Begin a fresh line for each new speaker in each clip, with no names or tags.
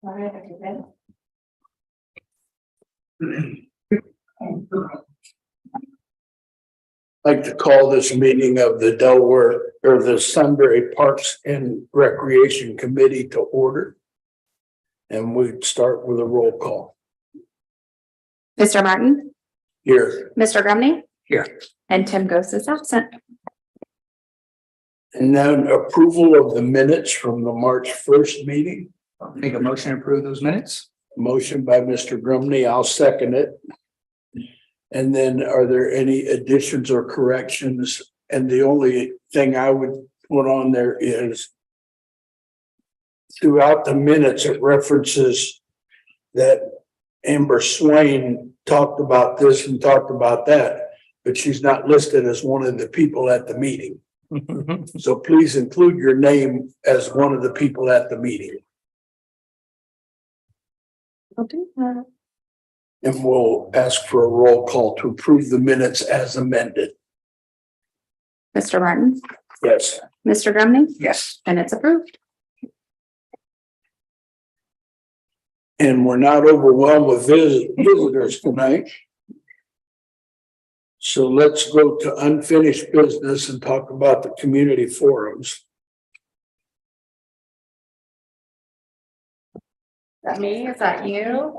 All right, okay.
Like to call this meeting of the Delaware or the Sunbury Parks and Recreation Committee to order. And we'd start with a roll call
Mr. Martin,
here.
Mr. Grumney.
Here.
And Tim Ghost is absent.
And then approval of the minutes from the March 1st meeting.
Make a motion to approve those minutes?
Motion by Mr. Grumney, I'll second it. And then are there any additions or corrections? And the only thing I would put on there is throughout the minutes, it references that Amber Swain talked about this and talked about that, but she's not listed as one of the people at the meeting. So please include your name as one of the people at the meeting.
I'll do that.
And we'll ask for a roll call to approve the minutes as amended.
Mr. Martin,
Yes.
Mr. Grumney,
Yes.
and it's approved.
And we're not overwhelmed with visitors tonight. So let's go to unfinished business and talk about the community forums.
That me? Is that you?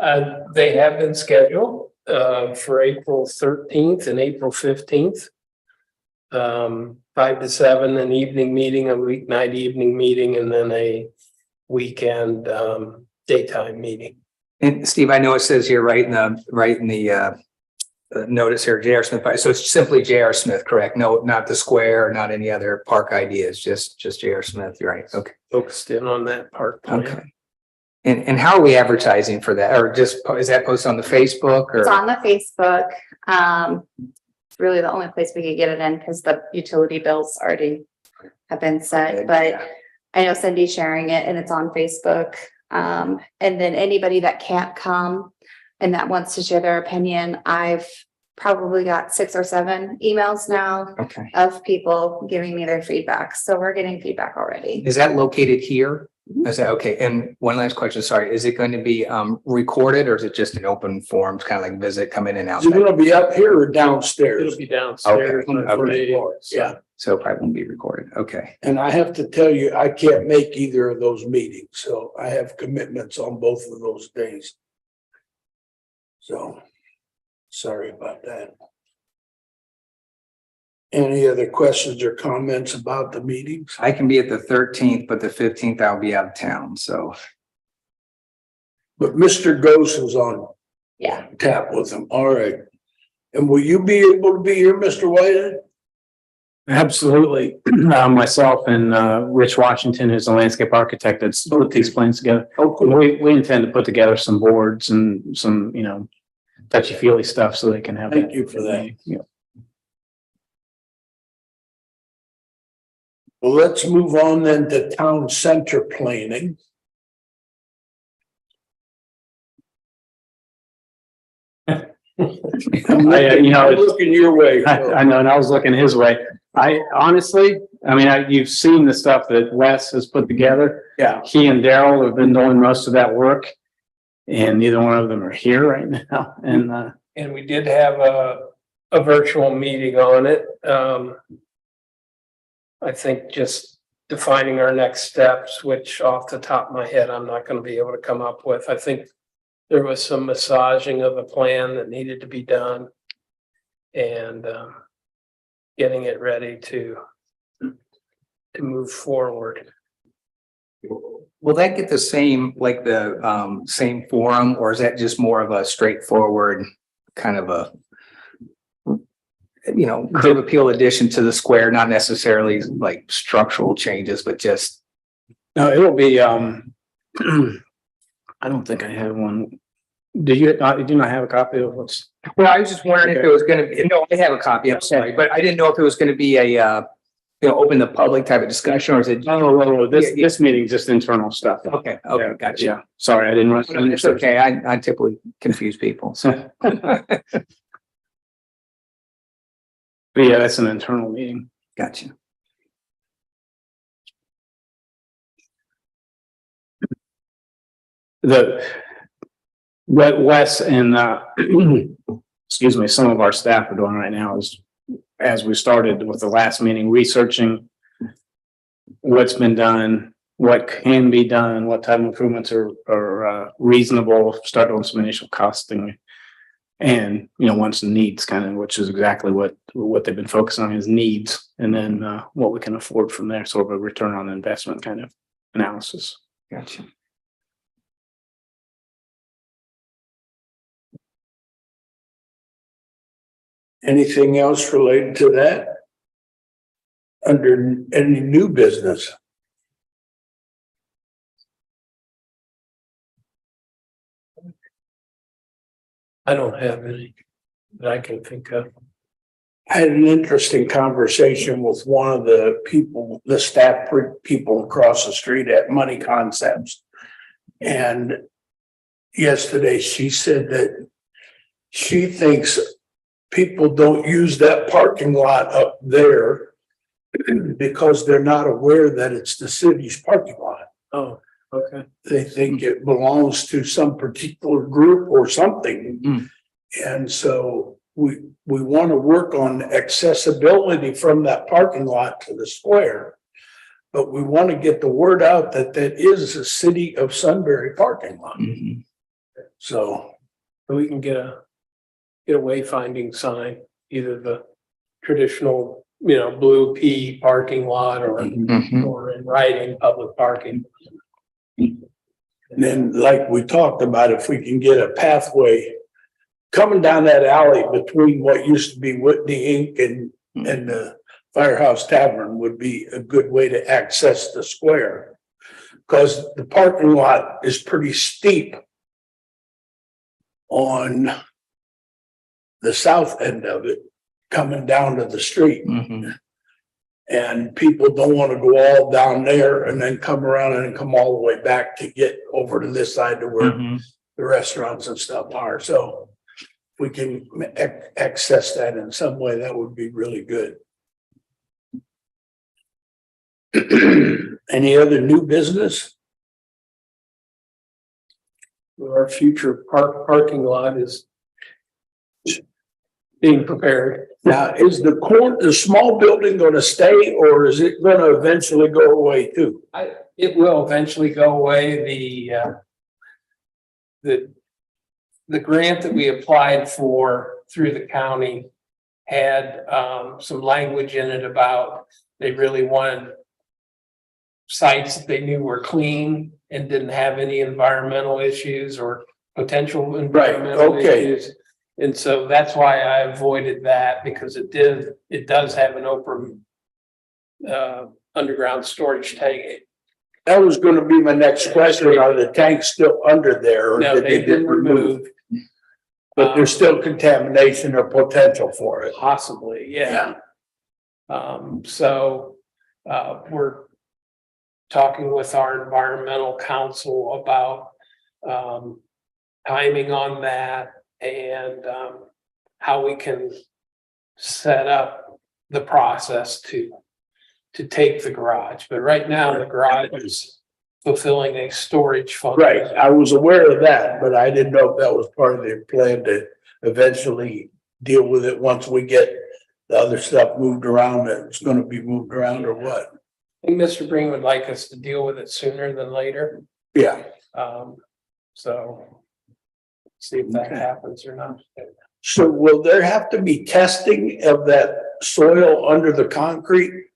They have been scheduled for April 13th and April 15th. 5 to 7, an evening meeting, a weeknight evening meeting, and then a weekend daytime meeting.
And Steve, I know it says here right in the notice here, J.R. Smith, so it's simply J.R. Smith, correct? No, not the square, not any other park ideas, just J.R. Smith, you're right, okay.
Focused in on that park plan.
Okay. And how are we advertising for that? Or just, is that posted on the Facebook
It's
or?
on the Facebook. It's really the only place we could get it in because the utility bills already have been set, but I know Cindy's sharing it and it's on Facebook. And then anybody that can't come and that wants to share their opinion, I've probably got 6 or 7 emails now
Okay.
of people giving me their feedback. So we're getting feedback already.
Is that located here? Is that okay? And one last question, sorry, is it going to be recorded or is it just an open forum, kind of like visit, come in and out?
Is it gonna be up here or downstairs?
It'll be downstairs.
Okay,
on the first
okay.
floor.
Yeah,
So it probably won't be recorded. Okay.
and I have to tell you, I can't make either of those meetings, so I have commitments on both of those days. So, sorry about that. Any other questions or comments about the meetings?
I can be at the 13th, but the 15th I'll be out of town. So
But Mr. Ghost is on
Yeah.
tap with them, all right. And will you be able to be here, Mr. Whitehead?
Absolutely. Myself and Rich Washington, who's a landscape architect that's put these plans together.
Oh, cool.
We intend to put together some boards and some, touchy feely stuff so they can have.
Thank you for that.
Yeah.
Well, let's move on then to town center planning. I'm looking your way.
I know, and I was looking his way. I honestly, you've seen the stuff that Wes has put together.
Yeah,
He and Daryl have been doing most of that work. And neither one of them are here right now. And
And we did have a virtual meeting on it. I think just defining our next steps, which off the top of my head, I'm not going to be able to come up with. I think there was some massaging of the plan that needed to be done. And getting it ready to move forward.
will that get the same, like the same forum, or is that just more of a straightforward kind of a curb appeal addition to the square, not necessarily like structural changes, but just
no, it'll be, I don't think I have one. Do you not have a copy of what's?
well, I was just wondering if it was gonna be, no, I have a copy, I'm sorry, but I didn't know if it was gonna be a open the public type of discussion, or is it?
No,
Yeah.
this meeting's just internal stuff.
Okay, gotcha.
Yeah, sorry, I didn't.
It's okay, I typically confuse people, so.
But yeah, that's an internal meeting.
Gotcha.
what Wes and, excuse me, some of our staff are doing right now is, as we started with the last meeting, researching what's been done, what can be done, what type of improvements are reasonable, start doing some initial costing. And, once the needs kind of, which is exactly what they've been focusing on is needs, and then what we can afford from there, sort of a return on investment kind of analysis.
Gotcha.
Anything else related to that? Under any new business?
I don't have any that I can think of.
I had an interesting conversation with one of the people, the staff people across the street at Money Concepts. And yesterday she said that she thinks people don't use that parking lot up there because they're not aware that it's the city's parking lot.
Oh, okay.
They think it belongs to some particular group or something.
Mm.
And so we want to work on accessibility from that parking lot to the square. But we want to get the word out that that is a City of Sunbury parking lot.
Mhm.
So,
We can get a wayfinding sign, either the traditional, blue P parking lot
Mhm.
or in writing, public parking.
and then like we talked about, if we can get a pathway coming down that alley between what used to be Whitney Inc. and the Firehouse Tavern would be a good way to access the square. Because the parking lot is pretty steep on the south end of it, coming down to the street.
Mhm.
And people don't want to go all down there and then come around and come all the way back to get over to this side to where
Mhm.
the restaurants and stuff are. So if we can access that in some way, that would be really good. Any other new business?
Our future parking lot is being prepared.
Now, is the small building going to stay or is it going to eventually go away too?
It will eventually go away. The grant that we applied for through the county had some language in it about they really wanted sites that they knew were clean and didn't have any environmental issues or potential environmental
okay.
issues. And so that's why I avoided that, because it does have an open underground storage tank.
That was going to be my next question. Are the tanks still under there? Or
No,
did
they've been removed.
But there's still contamination or potential for it.
Possibly, yeah. So we're talking with our environmental council about timing on that and how we can set up the process to take the garage. But right now, the garage is fulfilling a storage function.
Right, I was aware of that, but I didn't know if that was part of their plan to eventually deal with it once we get the other stuff moved around, that it's gonna be moved around or what.
I think Mr. Breen would like us to deal with it sooner than later.
Yeah,
So see if that
Okay.
happens or not.
so will there have to be testing of that soil under the concrete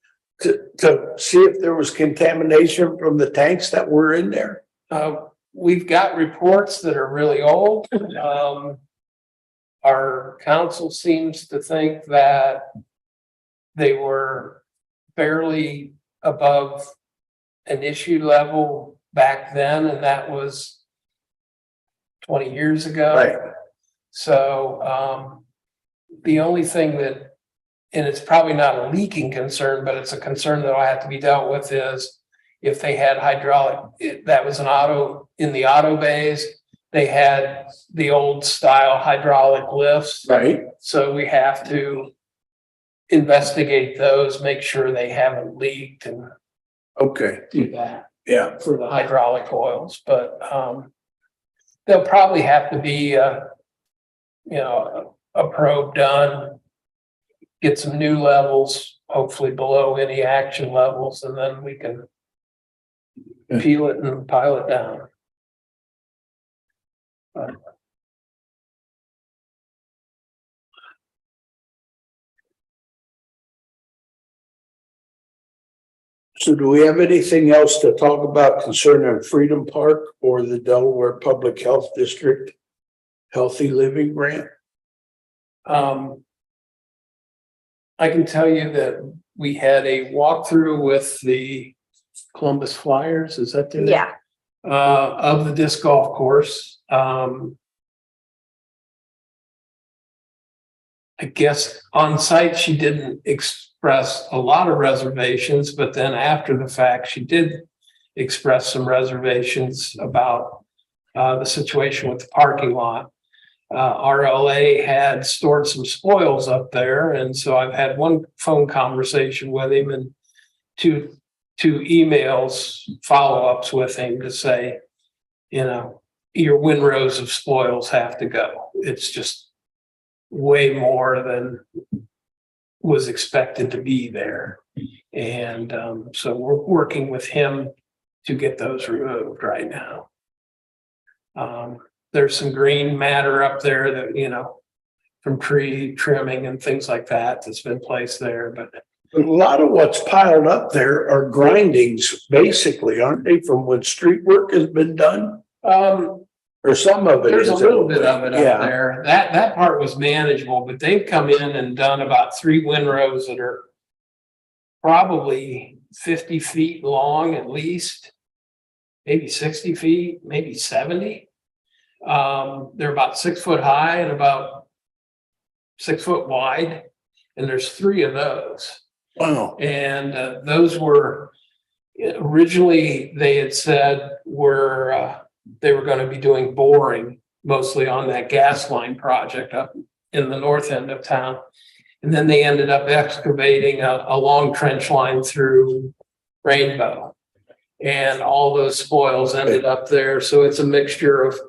to see if there was contamination from the tanks that were in there?
We've got reports that are really old. Our council seems to think that they were fairly above an issue level back then, and that was 20 years ago.
Right,
So the only thing that, and it's probably not a leaking concern, but it's a concern that will have to be dealt with, is if they had hydraulic, that was an auto, in the auto bays, they had the old style hydraulic lifts.
right,
So we have to investigate those, make sure they haven't leaked and
okay,
do that
yeah.
for the hydraulic oils. But there'll probably have to be a probe done. Get some new levels, hopefully below any action levels, and then we can peel it and pile it down.
So do we have anything else to talk about concerning Freedom Park or the Delaware Public Health District Healthy Living Grant?
I can tell you that we had a walkthrough with the Columbus Flyers, is that their name?
Yeah,
Of the disc golf course. I guess on site, she didn't express a lot of reservations, but then after the fact, she did express some reservations about the situation with the parking lot. RLA had stored some spoils up there, and so I've had one phone conversation with him and two emails, follow-ups with him to say, your windrows of spoils have to go. It's just way more than was expected to be there. And so we're working with him to get those removed right now. There's some green matter up there that, from tree trimming and things like that that's been placed there, but
A lot of what's piled up there are grindings, basically, aren't they, from when street work has been done? Or some of it
there's
is.
a little bit of it up
Yeah.
there. That part was manageable, but they've come in and done about 3 windrows that are probably 50 feet long at least, maybe 60 feet, maybe 70. They're about 6 foot high and about 6 foot wide, and there's 3 of those.
Wow.
And those were originally, they had said they were going to be doing boring mostly on that gas line project up in the north end of town. And then they ended up excavating a long trench line through Rainbow. And all those spoils ended up there. So it's a mixture of,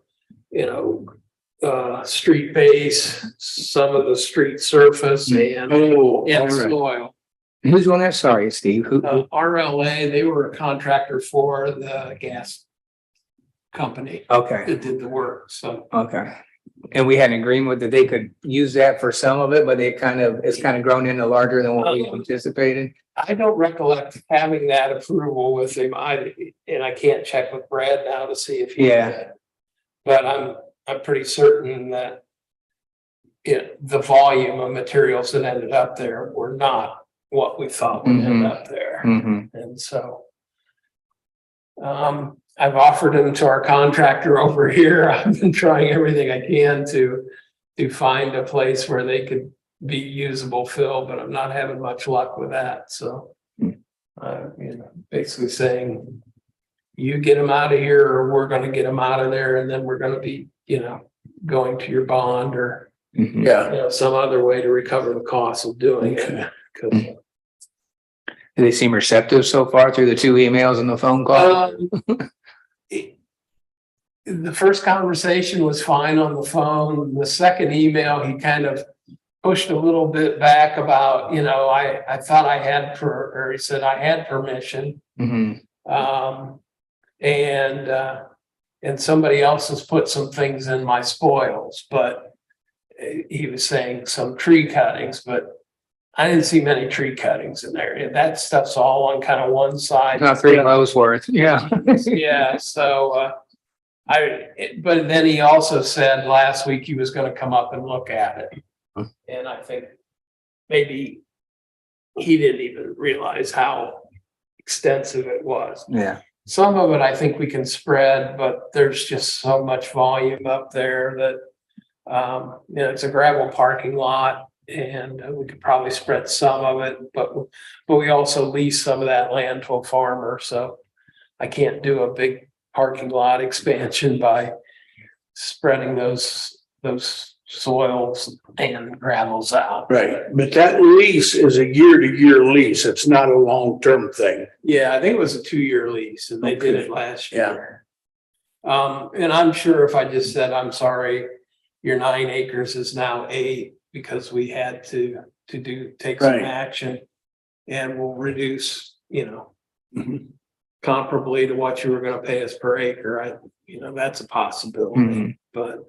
street base, some of the street surface and
Oh, all right.
soil.
Who's on that? Sorry, Steve. Who?
RLA, they were a contractor for the gas company
Okay,
that did the work, so.
okay. And we had an agreement that they could use that for some of it, but it's kind of grown into larger than what we anticipated.
I don't recollect having that approval with him. I can't check with Brad now to see if he
Yeah.
did. But I'm pretty certain that the volume of materials that ended up there were not what we thought would end up there.
Mm-hmm.
And so I've offered them to our contractor over here. I've been trying everything I can to find a place where they could be usable fill, but I'm not having much luck with that. So, basically saying, you get them out of here or we're going to get them out of there. And then we're going to be, going to your bond or,
Mm-hmm.
Yeah.
some other way to recover the cost of doing it. 'Cause,
Do they seem receptive so far through the 2 emails and the phone call?
The first conversation was fine on the phone. The second email, he kind of pushed a little bit back about, I thought I had, or he said I had permission.
Mm-hmm.
And somebody else has put some things in my spoils, but he was saying some tree cuttings, but I didn't see many tree cuttings in there. That stuff's all on kind of one side.
Not 3 lows worth. Yeah.
Yeah, so, but then he also said last week he was gonna come up and look at it. And I think maybe he didn't even realize how extensive it was.
Yeah.
Some of it I think we can spread, but there's just so much volume up there that, it's a gravel parking lot and we could probably spread some of it, but we also lease some of that land to a farmer, so I can't do a big parking lot expansion by spreading those soils and gravels out.
Right. But that lease is a year-to-year lease. It's not a long-term thing.
Yeah, I think it was a 2-year lease and they did it last
Yeah.
year. And I'm sure if I just said, I'm sorry, your 9 acres is now 8 because we had to take some
Right.
action. And we'll reduce,
Mhm.
comparably to what you were gonna pay us per acre. That's a possibility,
Mhm.
but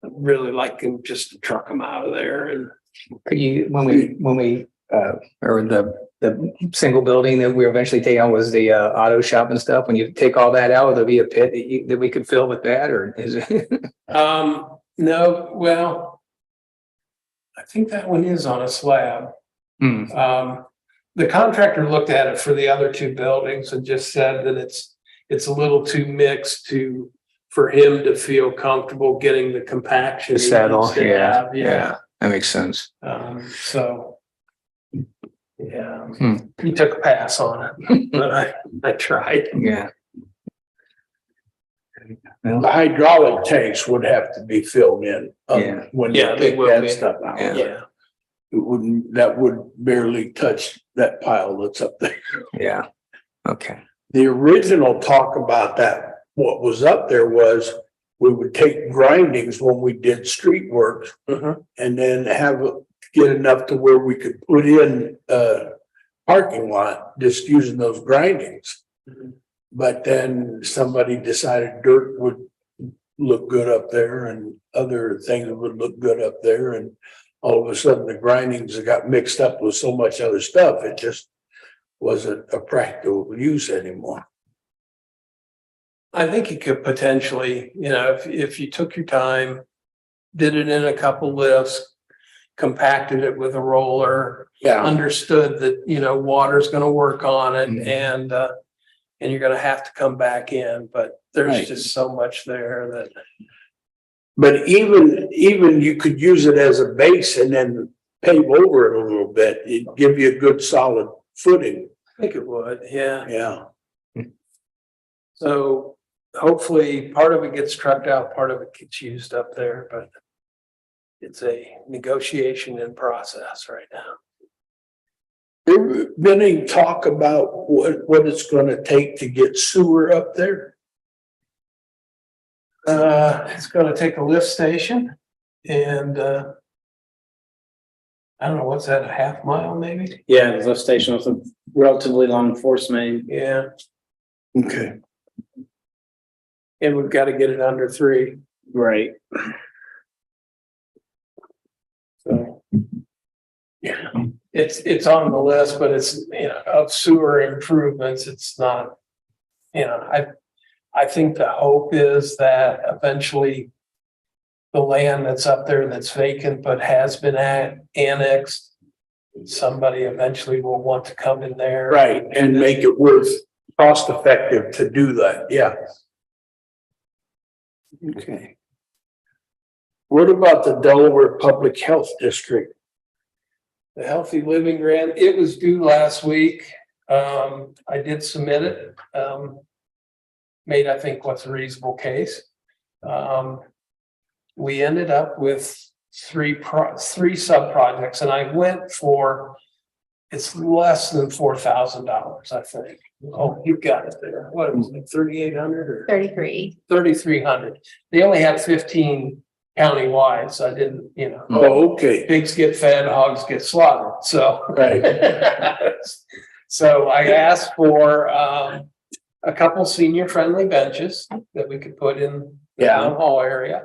I'd really like him just to truck them out of there and.
Could you, when we, or the single building that we're eventually taking on was the auto shop and stuff, when you take all that out, there'll be a pit that we could fill with that, or is it?
No, well, I think that one is on a slab.
Hmm,
The contractor looked at it for the other 2 buildings and just said that it's a little too mixed for him to feel comfortable getting the compaction.
to
he
settle,
needs to
yeah,
have,
yeah, that makes sense.
So. Yeah,
Hmm.
he took a pass on it, but I tried.
Yeah.
The hydraulic tanks would have to be filled in.
Yeah.
When
Yeah,
you
they
take
will
that
be.
stuff out.
Yeah.
Yeah,
That would barely touch that pile that's up there.
Yeah, okay.
The original talk about that, what was up there was we would take grindings when we did street work
Mhm.
and then get enough to where we could put in a parking lot, just using those grindings.
Mhm.
But then somebody decided dirt would look good up there and other things would look good up there. And all of a sudden the grindings got mixed up with so much other stuff. It just wasn't a practical use anymore.
I think you could potentially, if you took your time, did it in a couple lifts, compacted it with a roller,
Yeah,
understood that, water's gonna work on it
Mhm.
and you're gonna have to come back in, but there's
Right.
just so much there that.
but even you could use it as a base and then pave over it a little bit. It'd give you a good solid footing.
I think it would, yeah.
Yeah.
So hopefully part of it gets trucked out, part of it gets used up there, but it's a negotiation in process right now.
There been any talk about what it's gonna take to get sewer up there?
It's gonna take a lift station and, I don't know, what's that, a half mile maybe?
Yeah, the lift station with a relatively long force main.
Yeah,
Okay.
and we've got to get it under 3.
Right.
So. Yeah, it's on the list, but it's, of sewer improvements, it's not, I think the hope is that eventually the land that's up there that's vacant but has been annexed, somebody eventually will want to come in there.
Right, and make it worth cost effective to do that, yeah. Okay. What about the Delaware Public Health District?
The Healthy Living Grant, it was due last week. I did submit it. Made, I think, what's a reasonable case. We ended up with three sub projects, and I went for, it's less than $4,000, I think. Oh, you've got it there. What was it, 3,800 or
33.
3,300? They only have 15 countywide, so I didn't,
Oh, okay,
pigs get fed, hogs get slaughtered, so.
right,
So I asked for a couple senior friendly benches that we could put in the
Yeah.
town hall area.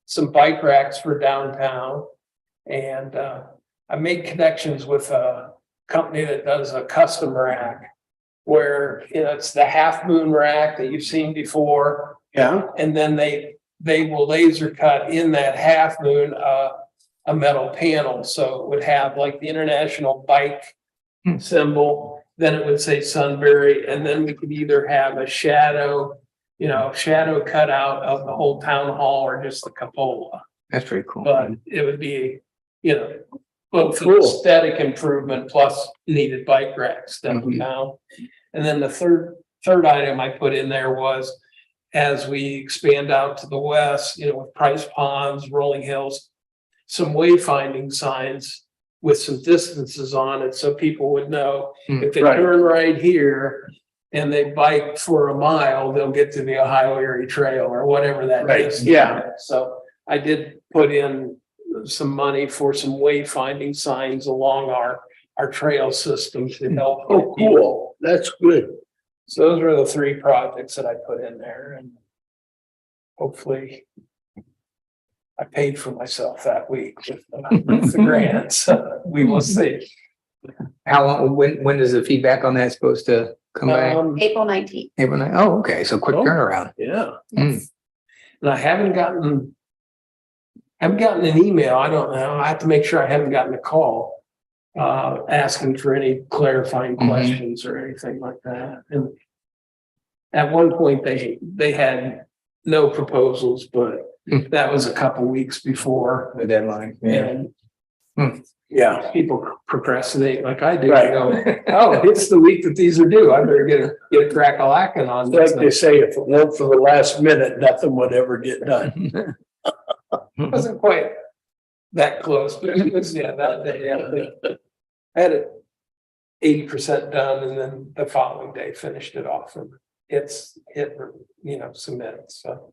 Some bike racks for downtown. And I made connections with a company that does a custom rack where, it's the half moon rack that you've seen before.
yeah,
And then they will laser cut in that half moon, a metal panel. So it would have like the international bike symbol, then it would say Sunbury, and then we could either have a shadow cutout of the whole town hall or just the cupola.
That's pretty cool.
But it would be, both
Cool.
aesthetic improvement plus needed bike racks downtown. And then the third item I put in there was, as we expand out to the west, with Price Ponds, Rolling Hills, some wayfinding signs with some distances on it, so people would know if they
Right.
turn right here, and they bike for a mile, they'll get to the Ohio Erie Trail or whatever that
Right,
is.
yeah.
So I did put in some money for some wayfinding signs along our trail system to help.
Oh, cool. That's good.
So those were the 3 projects that I put in there, and hopefully I paid for myself that week with the grants. So we will see.
How long, when is the feedback on that supposed to come back?
April 19th.
April 9th? Oh, okay, so quick
Oh.
turnaround.
Yeah.
Yes.
And I haven't gotten an email. I don't know. I have to make sure I haven't gotten a call asking for any clarifying
Mhm.
questions or anything like that. And at one point they had no proposals, but
Hmm.
that was a couple weeks before.
The deadline.
And
Yeah.
people procrastinate like I do.
Right.
Go, oh, it's the week that these are due. I better get a crack-a-lacking on
Like
this.
they say, if it weren't for the last minute, nothing would ever get done.
It wasn't quite that close, but it was, yeah, that day. I had it 80% done, and then the following day finished it off, and submitted, so.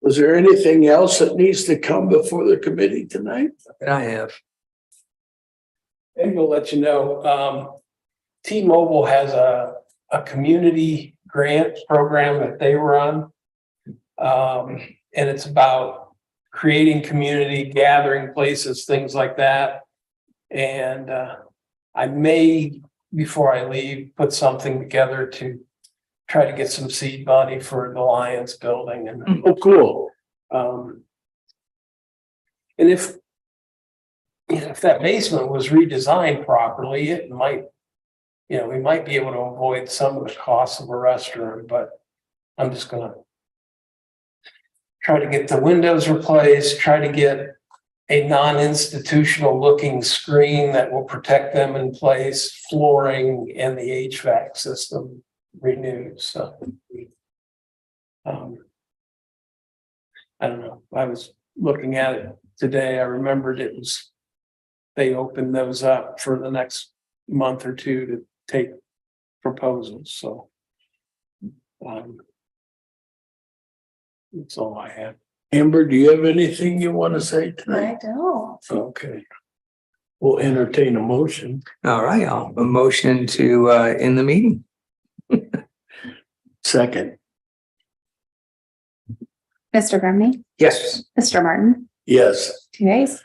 Was there anything else that needs to come before the committee tonight?
And I have.
And we'll let you know, T-Mobile has a community grant program that they run. And it's about creating community, gathering places, things like that. And I may, before I leave, put something together to try to get some seed money for the Lions building. And
Oh, cool.
and if that basement was redesigned properly, it might, we might be able to avoid some of the costs of a restaurant, but I'm just gonna try to get the windows replaced, try to get a non-institutional looking screen that will protect them in place, flooring, and the HVAC system renewed, so. I don't know, I was looking at it today, I remembered they opened those up for the next month or 2 to take proposals, so. That's all I have.
Amber, do you have anything you want to say tonight?
I don't.
Okay. We'll entertain a motion.
All right, a motion to end the meeting.
Second.
Mr. Grumney,
Yes.
Mr. Martin,
Yes.
2 days.